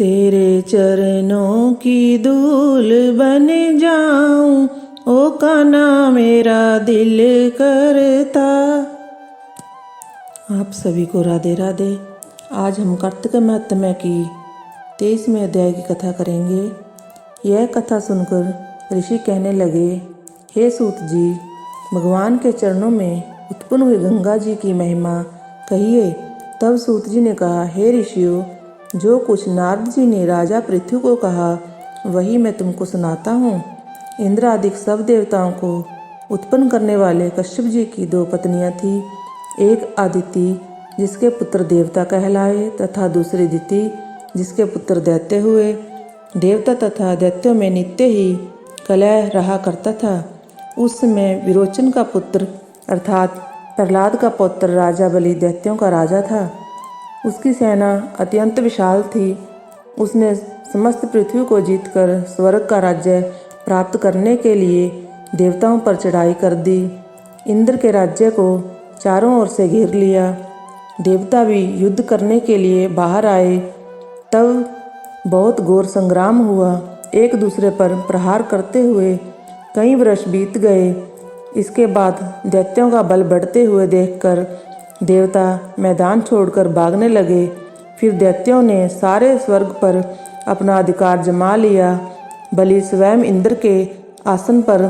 तेरे चरणों की धूल बन जाऊं, ओ कान्हा मेरा दिल करता। आप सभी को राधे राधे। आज हम कार्तिक महात्म्य की 23वें अध्याय की कथा करेंगे। यह कथा सुनकर ऋषि कहने लगे, हे सूत जी, भगवान के चरणों में उत्पन्न हुई गंगा जी की महिमा कहिए। तब सूत जी ने कहा, हे ऋषियों, जो कुछ नारद जी ने राजा पृथ्वी को कहा वही मैं तुमको सुनाता हूँ। इंद्र आदि सब देवताओं को उत्पन्न करने वाले कश्यप जी की 2 पत्नियाँ थीं। एक आदिति जिसके पुत्र देवता कहलाए तथा दूसरी दिति जिसके पुत्र दैत्य हुए। देवता तथा दैत्यों में नित्य ही कलह रहा करता था। उस समय विरोचन का पुत्र अर्थात प्रहलाद का पौत्र राजा बलि दैत्यों का राजा था। उसकी सेना अत्यंत विशाल थी। उसने समस्त पृथ्वी को जीतकर स्वर्ग का राज्य प्राप्त करने के लिए देवताओं पर चढ़ाई कर दी। इंद्र के राज्य को चारों ओर से घेर लिया। देवता भी युद्ध करने के लिए बाहर आए। तब बहुत घोर संग्राम हुआ। एक दूसरे पर प्रहार करते हुए कई वर्ष बीत गए। इसके बाद दैत्यों का बल बढ़ते हुए देखकर देवता मैदान छोड़कर भागने लगे। फिर दैत्यों ने सारे स्वर्ग पर अपना अधिकार जमा लिया। बलि स्वयं इंद्र के आसन पर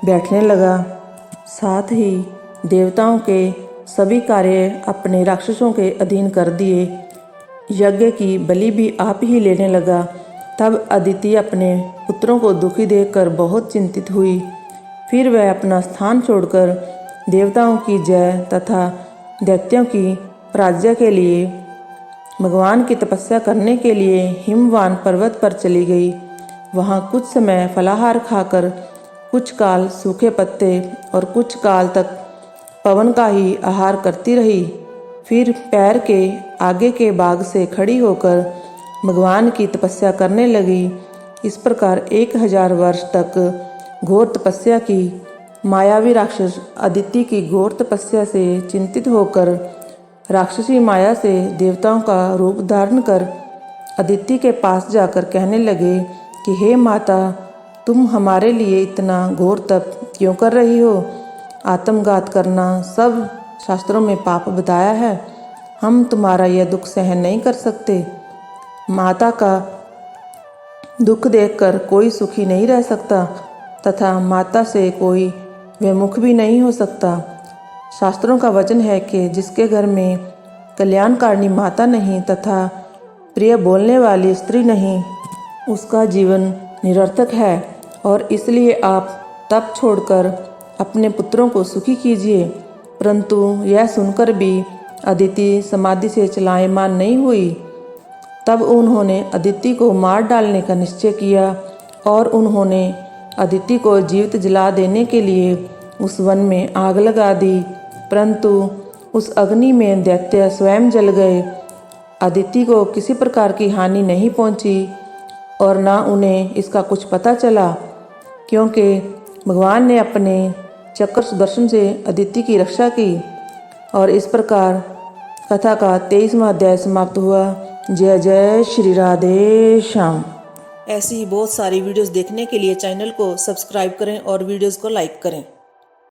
बैठने लगा। साथ ही देवताओं के सभी कार्य अपने राक्षसों के अधीन कर दिए। यज्ञ की बलि भी आप ही लेने लगा। तब अदिति अपने पुत्रों को दुखी देखकर बहुत चिंतित हुई। फिर वह अपना स्थान छोड़कर देवताओं की जय तथा दैत्यों की पराजय के लिए भगवान की तपस्या करने के लिए हिमवान पर्वत पर चली गई। वहाँ कुछ समय फलाहार खाकर कुछ काल सूखे पत्ते और कुछ काल तक पवन का ही आहार करती रही। फिर पैर के आगे के भाग से खड़ी होकर भगवान की तपस्या करने लगी। इस प्रकार 1000 वर्ष तक घोर तपस्या की। मायावी राक्षस अदिति की घोर तपस्या से चिंतित होकर राक्षसी माया से देवताओं का रूप धारण कर अदिति के पास जाकर कहने लगे कि हे माता, तुम हमारे लिए इतना घोर तप क्यों कर रही हो? आत्मघात करना सब शास्त्रों में पाप बताया है। हम तुम्हारा यह दुख सहन नहीं कर सकते। माता का दुख देखकर कोई सुखी नहीं रह सकता तथा माता से कोई विमुख भी नहीं हो सकता। शास्त्रों का वचन है कि जिसके घर में कल्याणकारिणी माता नहीं तथा प्रिय बोलने वाली स्त्री नहीं, उसका जीवन निरर्थक है। और इसलिए आप तप छोड़कर अपने पुत्रों को सुखी कीजिए। परंतु यह सुनकर भी अदिति समाधि से चलायमान नहीं हुई। तब उन्होंने अदिति को मार डालने का निश्चय किया और उन्होंने अदिति को जीवित जला देने के लिए उस वन में आग लगा दी। परंतु उस अग्नि में दैत्य स्वयं जल गए। अदिति को किसी प्रकार की हानि नहीं पहुंची और न उन्हें इसका कुछ पता चला, क्योंकि भगवान ने अपने चक्र सुदर्शन से अदिति की रक्षा की। और इस प्रकार कथा का 23वां अध्याय समाप्त हुआ। जय जय श्री राधे श्याम। ऐसी ही बहुत सारी वीडियोस देखने के लिए चैनल को सब्सक्राइब करें और वीडियोस को लाइक करें।